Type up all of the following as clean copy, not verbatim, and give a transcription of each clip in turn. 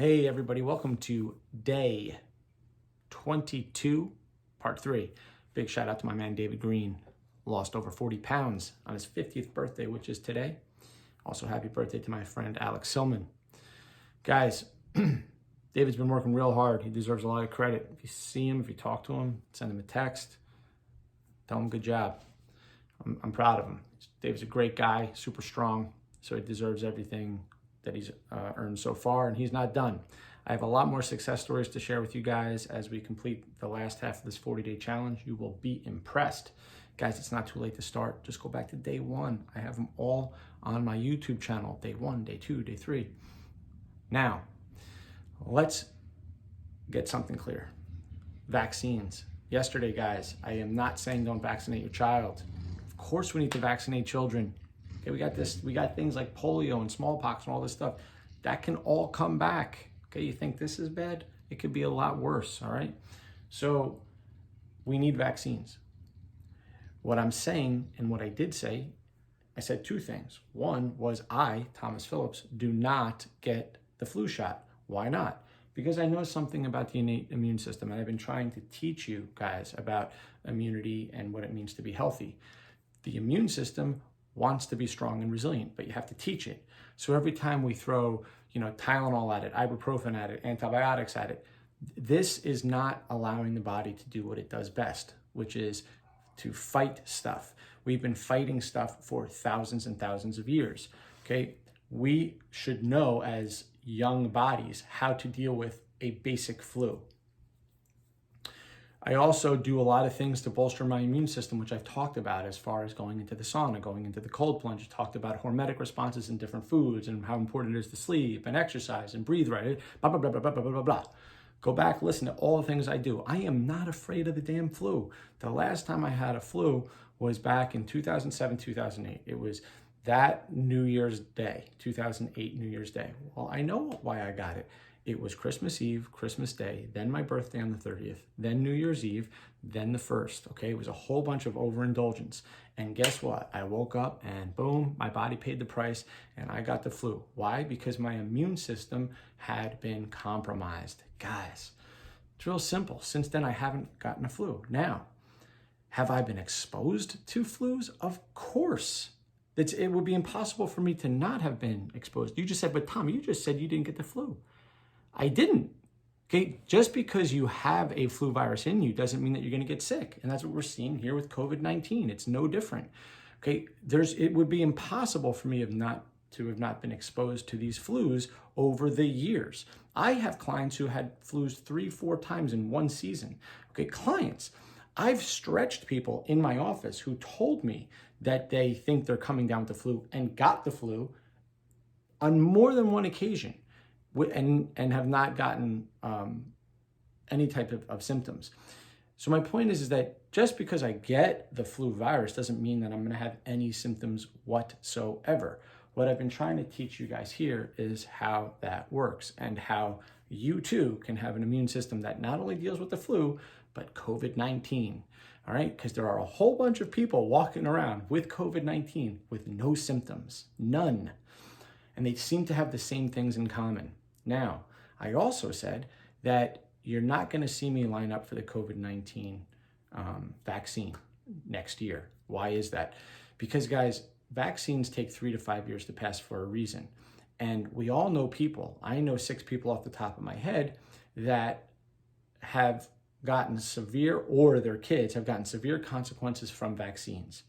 Hey everybody, welcome to day 22, part 3. Big shout out to my man David Green. Lost over 40 pounds on his 50th birthday, which is today. Also happy birthday to my friend Alex Silman. Guys, David's been working real hard. He deserves a lot of credit. If you see him, if you talk to him, send him a text, tell him good job. I'm proud of him. David's a great guy, super strong, so he deserves everything that he's earned so far, and he's not done. I have a lot more success stories to share with you guys as we complete the last half of this 40-day challenge. You will be impressed. Guys, it's not too late to start. Just go back to day 1. I have them all on my YouTube channel. Day 1, day 2, day 3. Now, let's get something clear. Vaccines. Yesterday, guys, I am not saying don't vaccinate your child. Of course we need to vaccinate children. Okay, we got things like polio and smallpox and all this stuff. That can all come back. Okay, you think this is bad? It could be a lot worse, all right? So we need vaccines. What I'm saying, and what I did say, I said 2 things. One was I, Thomas Phillips, do not get the flu shot. Why not? Because I know something about the innate immune system, and I've been trying to teach you guys about immunity and what it means to be healthy. The immune system wants to be strong and resilient, but you have to teach it. So every time we throw, Tylenol at it, ibuprofen at it, antibiotics at it, this is not allowing the body to do what it does best, which is to fight stuff. We've been fighting stuff for thousands and thousands of years, okay? We should know as young bodies how to deal with a basic flu. I also do a lot of things to bolster my immune system, which I've talked about as far as going into the sauna, going into the cold plunge. I talked about hormetic responses in different foods and how important it is to sleep and exercise and breathe right, blah, blah, blah, blah, blah, blah, blah, blah. Go back, listen to all the things I do. I am not afraid of the damn flu. The last time I had a flu was back in 2007, 2008. It was that New Year's Day, 2008 New Year's Day. Well, I know why I got it. It was Christmas Eve, Christmas Day, then my birthday on the 30th, then New Year's Eve, then the 1st, okay? It was a whole bunch of overindulgence. And guess what? I woke up and boom, my body paid the price and I got the flu. Why? Because my immune system had been compromised. Guys, it's real simple. Since then, I haven't gotten a flu. Now, have I been exposed to flus? Of course. It would be impossible for me to not have been exposed. You just said, but Tom, you just said you didn't get the flu. I didn't. Okay, just because you have a flu virus in you doesn't mean that you're going to get sick. And that's what we're seeing here with COVID-19. It's no different. Okay, it would be impossible for me to have not been exposed to these flus over the years. I have clients who had flus 3-4 times in one season. Okay, clients. I've stretched people in my office who told me that they think they're coming down with the flu and got the flu on more than one occasion. And have not gotten any type of symptoms. So my point is that just because I get the flu virus doesn't mean that I'm going to have any symptoms whatsoever. What I've been trying to teach you guys here is how that works and how you too can have an immune system that not only deals with the flu, but COVID-19. All right, because there are a whole bunch of people walking around with COVID-19 with no symptoms, none. And they seem to have the same things in common. Now, I also said that you're not going to see me line up for the COVID-19 vaccine next year. Why is that? Because, guys, vaccines take 3 to 5 years to pass for a reason. And we all know people. I know 6 people off the top of my head that have gotten severe, or their kids have gotten severe consequences from vaccines.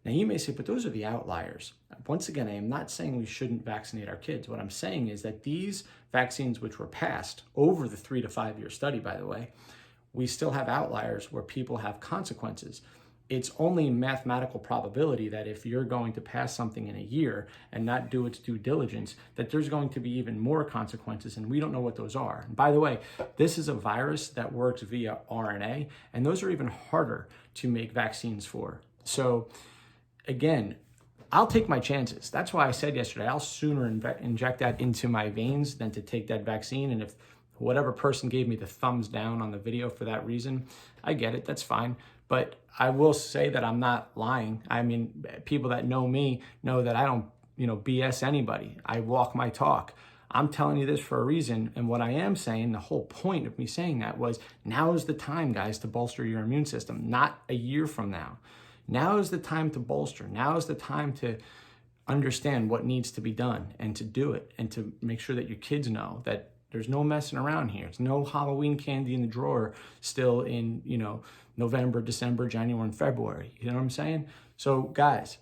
Now, you may say, but those are the outliers. Once again, I am not saying we shouldn't vaccinate our kids. What I'm saying is that these vaccines, which were passed over the 3 to 5 year study, by the way, we still have outliers where people have consequences. It's only mathematical probability that if you're going to pass something in a year and not do its due diligence, that there's going to be even more consequences, and we don't know what those are. And by the way, this is a virus that works via RNA, and those are even harder to make vaccines for. So, again, I'll take my chances. That's why I said yesterday, I'll sooner inject that into my veins than to take that vaccine. And if whatever person gave me the thumbs down on the video for that reason, I get it, that's fine. But I will say that I'm not lying. I mean, people that know me know that I don't, BS anybody. I walk my talk. I'm telling you this for a reason. And what I am saying, the whole point of me saying that was, now is the time, guys, to bolster your immune system, not a year from now. Now is the time to bolster. Now is the time to understand what needs to be done and to do it, and to make sure that your kids know that there's no messing around here. There's no Halloween candy in the drawer still in, November, December, January, and February. You know what I'm saying? So guys,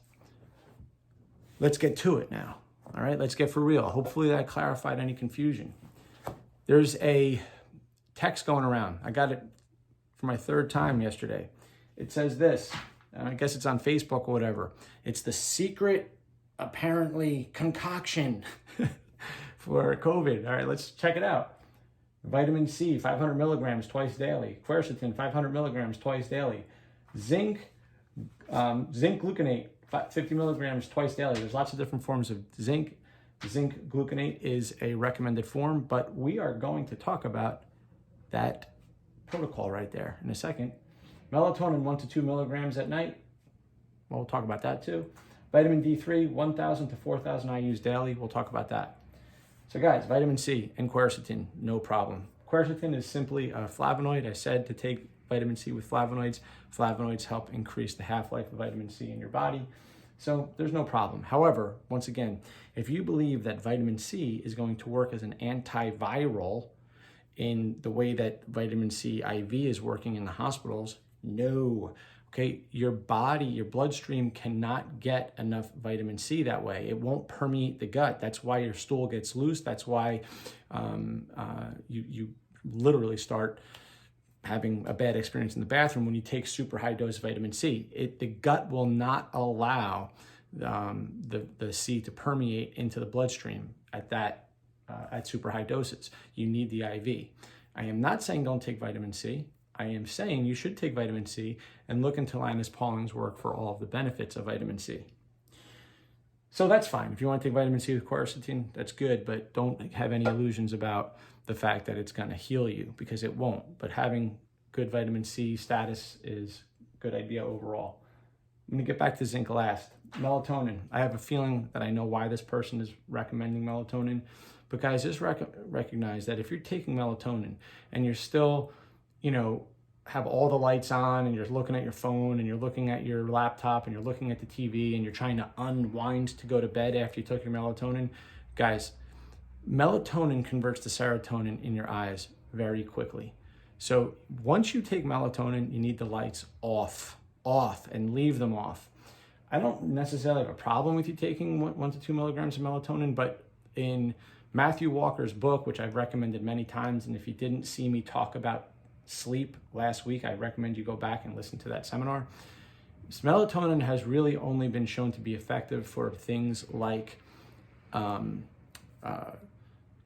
let's get to it now. All right, let's get for real. Hopefully that clarified any confusion. There's a text going around. I got it for my third time yesterday. It says this, and I guess it's on Facebook or whatever. It's the secret, apparently, concoction for COVID. All right, let's check it out. Vitamin C, 500 milligrams twice daily. Quercetin, 500 milligrams twice daily. Zinc gluconate, 50 milligrams twice daily. There's lots of different forms of zinc. Zinc gluconate is a recommended form, but we are going to talk about that protocol right there in a second. Melatonin, 1 to 2 milligrams at night. Well, we'll talk about that too. Vitamin D3, 1,000 to 4,000 IUs daily. We'll talk about that. So guys, vitamin C and quercetin, no problem. Quercetin is simply a flavonoid. I said to take vitamin C with flavonoids. Flavonoids help increase the half-life of vitamin C in your body. So there's no problem. However, once again, if you believe that vitamin C is going to work as an antiviral in the way that vitamin C IV is working in the hospitals, no. Okay, your body, your bloodstream cannot get enough vitamin C that way. It won't permeate the gut. That's why your stool gets loose. That's why you literally start having a bad experience in the bathroom when you take super high dose vitamin C. The gut will not allow the C to permeate into the bloodstream at super high doses. You need the IV. I am not saying don't take vitamin C. I am saying you should take vitamin C and look into Linus Pauling's work for all of the benefits of vitamin C. So that's fine. If you want to take vitamin C with quercetin, that's good, but don't have any illusions about the fact that it's going to heal you, because it won't. But having good vitamin C status is a good idea overall. I'm going to get back to zinc last. Melatonin. I have a feeling that I know why this person is recommending melatonin, but guys, just recognize that if you're taking melatonin and you're still, have all the lights on and you're looking at your phone and you're looking at your laptop and you're looking at the TV and you're trying to unwind to go to bed after you took your melatonin, guys, melatonin converts to serotonin in your eyes very quickly. So once you take melatonin, you need the lights off, and leave them off. I don't necessarily have a problem with you taking 1 to 2 milligrams of melatonin, but in Matthew Walker's book, which I've recommended many times, and if you didn't see me talk about sleep last week, I recommend you go back and listen to that seminar. Melatonin has really only been shown to be effective for things like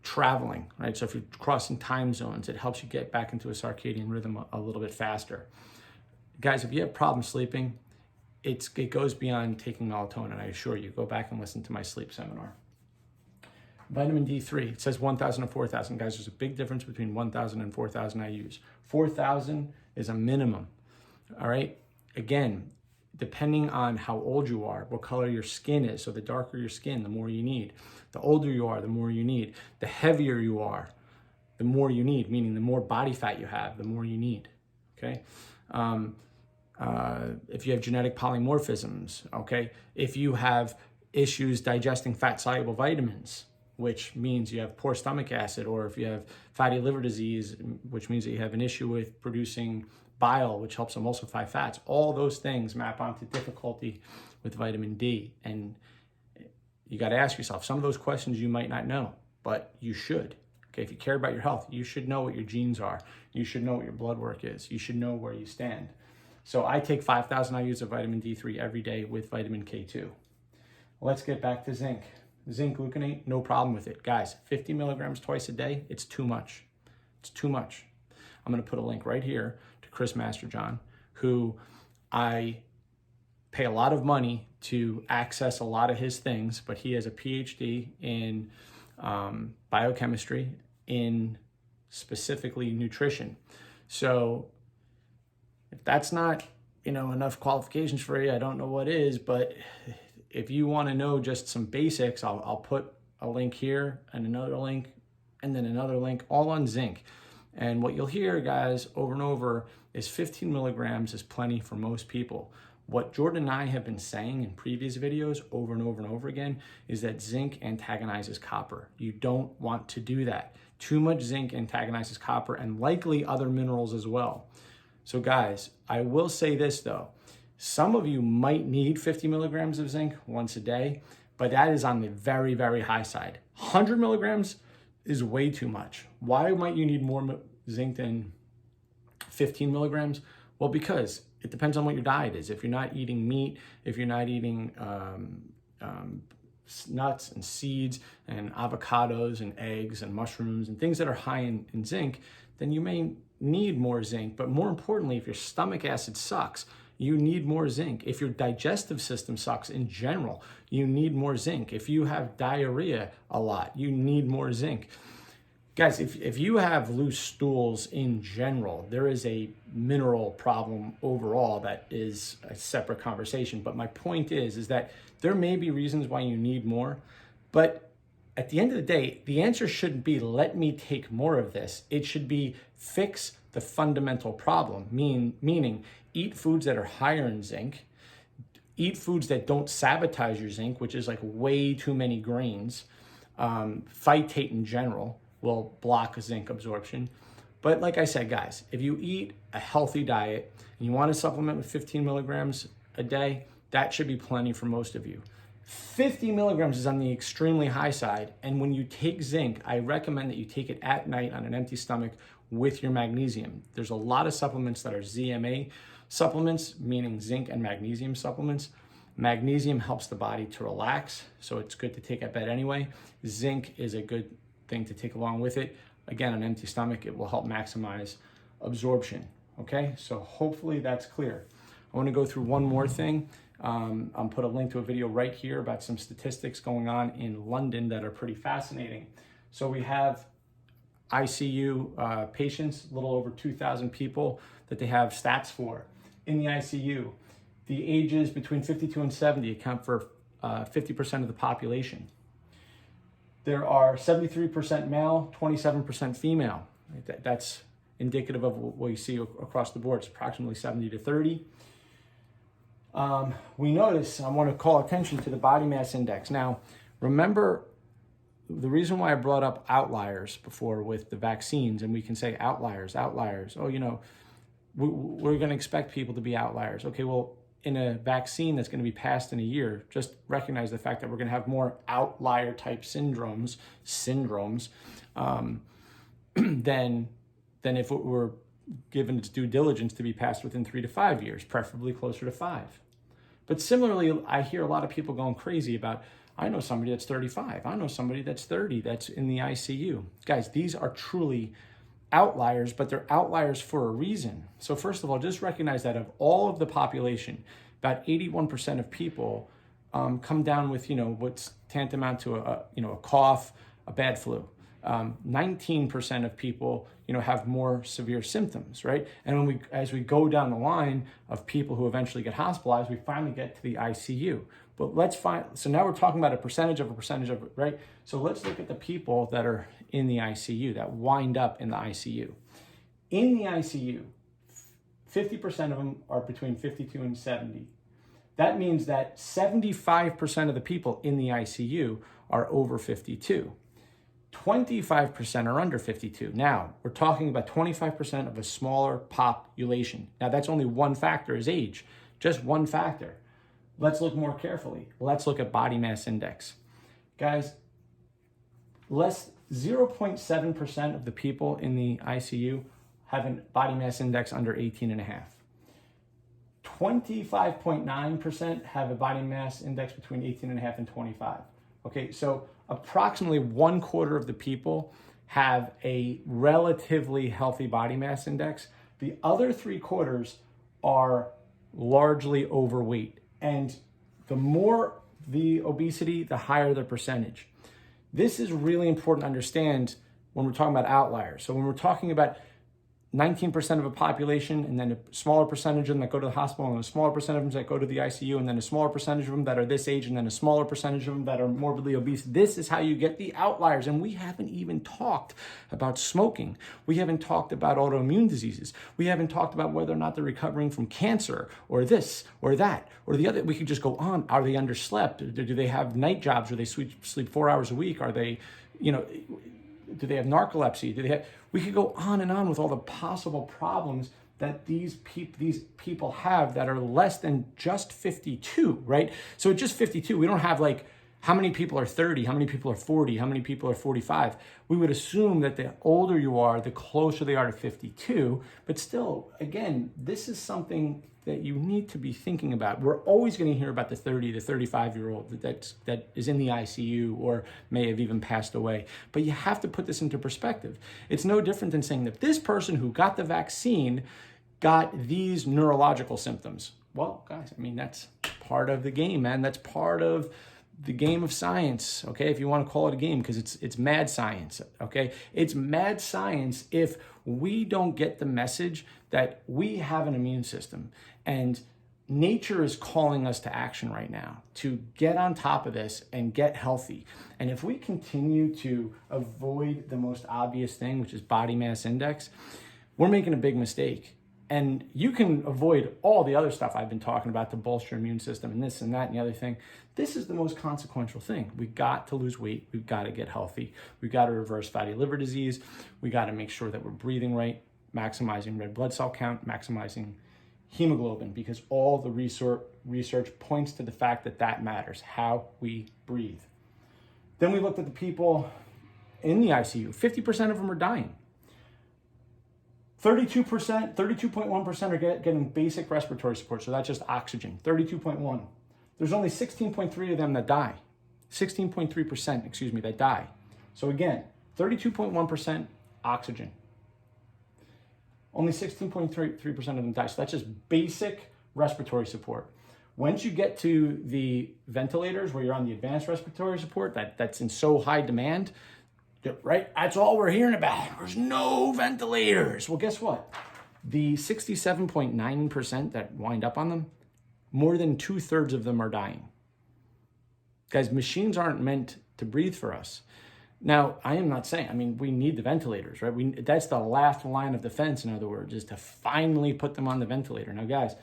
traveling, right? So if you're crossing time zones, it helps you get back into a circadian rhythm a little bit faster. Guys, if you have problems sleeping, it goes beyond taking melatonin, I assure you. Go back and listen to my sleep seminar. Vitamin D3, it says 1,000 to 4,000. Guys, there's a big difference between 1,000 and 4,000 IUs. 4,000 is a minimum, all right? Again, depending on how old you are, what color your skin is. So the darker your skin, the more you need. The older you are, the more you need. The heavier you are, the more you need, meaning the more body fat you have, the more you need, okay? If you have genetic polymorphisms, okay? If you have issues digesting fat-soluble vitamins, which means you have poor stomach acid, or if you have fatty liver disease, which means that you have an issue with producing bile, which helps emulsify fats, all those things map onto difficulty with vitamin D. And you got to ask yourself, some of those questions you might not know, but you should. Okay, if you care about your health, you should know what your genes are. You should know what your blood work is. You should know where you stand. So I take 5,000 IUs of vitamin D3 every day with vitamin K2. Let's get back to zinc. Zinc gluconate, no problem with it. Guys, 50 milligrams twice a day, it's too much. It's too much. I'm going to put a link right here to Chris Masterjohn, who I pay a lot of money to access a lot of his things, but he has a PhD in biochemistry, in specifically nutrition. So if that's not, enough qualifications for you, I don't know what is, but if you want to know just some basics, I'll put a link here and another link and then another link, all on zinc. And what you'll hear, guys, over and over is 15 milligrams is plenty for most people. What Jordan and I have been saying in previous videos over and over and over again is that zinc antagonizes copper. You don't want to do that. Too much zinc antagonizes copper and likely other minerals as well. So guys, I will say this though. Some of you might need 50 milligrams of zinc once a day, but that is on the very, very high side. 100 milligrams is way too much. Why might you need more zinc than 15 milligrams? Well, because it depends on what your diet is. If you're not eating meat, if you're not eating nuts and seeds and avocados and eggs and mushrooms and things that are high in zinc, then you may need more zinc. But more importantly, if your stomach acid sucks, you need more zinc. If your digestive system sucks in general, you need more zinc. If you have diarrhea a lot, you need more zinc. Guys, if you have loose stools in general, there is a mineral problem overall that is a separate conversation. But my point is that there may be reasons why you need more, but at the end of the day, the answer shouldn't be, let me take more of this. It should be, fix the fundamental problem, meaning eat foods that are higher in zinc, eat foods that don't sabotage your zinc, which is like way too many grains, phytate in general will block zinc absorption. But like I said, guys, if you eat a healthy diet and you want to supplement with 15 milligrams a day, that should be plenty for most of you. 50 milligrams is on the extremely high side. And when you take zinc, I recommend that you take it at night on an empty stomach with your magnesium. There's a lot of supplements that are ZMA supplements, meaning zinc and magnesium supplements. Magnesium helps the body to relax, so it's good to take at bed anyway. Zinc is a good thing to take along with it. Again, on an empty stomach, it will help maximize absorption. Okay, so hopefully that's clear. I want to go through one more thing. I'll put a link to a video right here about some statistics going on in London that are pretty fascinating. So we have ICU patients, a little over 2,000 people that they have stats for in the ICU. The ages between 52 and 70 account for 50% of the population. There are 73% male, 27% female. That's indicative of what you see across the board. It's approximately 70 to 30. We notice, I want to call attention to the body mass index. Now, remember the reason why I brought up outliers before with the vaccines, and we can say outliers. Oh, you know, we're going to expect people to be outliers. Okay, well, in a vaccine that's going to be passed in a year, just recognize the fact that we're going to have more outlier type syndromes than if it were given its due diligence to be passed within 3 to 5 years, preferably closer to 5. But similarly, I hear a lot of people going crazy about, I know somebody that's 35, I know somebody that's 30 that's in the ICU. Guys, these are truly outliers, but they're outliers for a reason. So first of all, just recognize that of all of the population, about 81% of people come down with, what's tantamount to a cough, a bad flu. 19% of people, have more severe symptoms, right? And as we go down the line of people who eventually get hospitalized, we finally get to the ICU. But so now we're talking about a percentage of, right? So let's look at the people that are in the ICU, that wind up in the ICU. In the ICU, 50% of them are between 52 and 70. That means that 75% of the people in the ICU are over 52. 25% are under 52. Now, we're talking about 25% of a smaller population. Now, that's only one factor is age, just one factor. Let's look more carefully. Let's look at body mass index. Guys, 0.7% of the people in the ICU have a body mass index under 18.5. 25.9% have a body mass index between 18.5 and 25. Okay, so approximately 1/4 of the people have a relatively healthy body mass index. The other 3/4 are largely overweight. And the more the obesity, the higher the percentage. This is really important to understand when we're talking about outliers. So when we're talking about 19% of a population, and then a smaller percentage of them that go to the hospital, and a smaller percentage of them that go to the ICU, and then a smaller percentage of them that are this age, and then a smaller percentage of them that are morbidly obese. This is how you get the outliers. And we haven't even talked about smoking. We haven't talked about autoimmune diseases. We haven't talked about whether or not they're recovering from cancer or this or that or the other. We could just go on. Are they underslept? Do they have night jobs? Or they sleep 4 hours a week? Are they, do they have narcolepsy? We could go on and on with all the possible problems that these people have that are less than just 52, right? So at just 52, we don't have like how many people are 30, how many people are 40, how many people are 45. We would assume that the older you are, the closer they are to 52. But still, again, this is something that you need to be thinking about. We're always going to hear about the 30 to 35-year-old that is in the ICU or may have even passed away. But you have to put this into perspective. It's no different than saying that this person who got the vaccine got these neurological symptoms. Well, guys, I mean, that's part of the game, man. That's part of the game of science, okay? If you want to call it a game, because it's mad science, okay? It's mad science if we don't get the message that we have an immune system and nature is calling us to action right now to get on top of this and get healthy. And if we continue to avoid the most obvious thing, which is body mass index, we're making a big mistake. And you can avoid all the other stuff I've been talking about to bolster your immune system and this and that and the other thing. This is the most consequential thing. We got to lose weight. We've got to get healthy. We've got to reverse fatty liver disease. We got to make sure that we're breathing right, maximizing red blood cell count, maximizing hemoglobin, because all the research points to the fact that that matters, how we breathe. Then we looked at the people in the ICU. 50% of them are dying. 32.1% are getting basic respiratory support, so that's just oxygen, 32.1. There's only 16.3 of them that die. 16.3%, that die. So again, 32.1% oxygen. Only 16.3% of them die. So that's just basic respiratory support. Once you get to the ventilators where you're on the advanced respiratory support, that's in so high demand, right? That's all we're hearing about. There's no ventilators. Well, guess what? The 67.9% that wind up on them, more than 2/3 of them are dying. Guys, machines aren't meant to breathe for us. Now, I am not saying, we need the ventilators, right? That's the last line of defense, in other words, is to finally put them on the ventilator. Now, guys,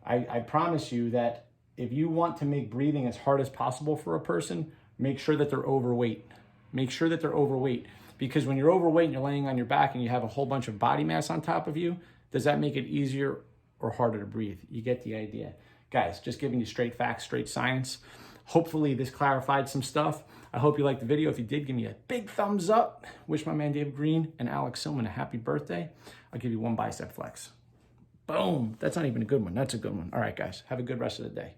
I promise you that if you want to make breathing as hard as possible for a person, make sure that they're overweight. Make sure that they're overweight, because when you're overweight and you're laying on your back and you have a whole bunch of body mass on top of you, does that make it easier or harder to breathe? You get the idea. Guys, just giving you straight facts, straight science. Hopefully this clarified some stuff. I hope you liked the video. If you did, give me a big thumbs up. Wish my man David Green and Alex Silman a happy birthday. I'll give you one bicep flex. Boom. That's not even a good one. That's a good one. All right, guys. Have a good rest of the day.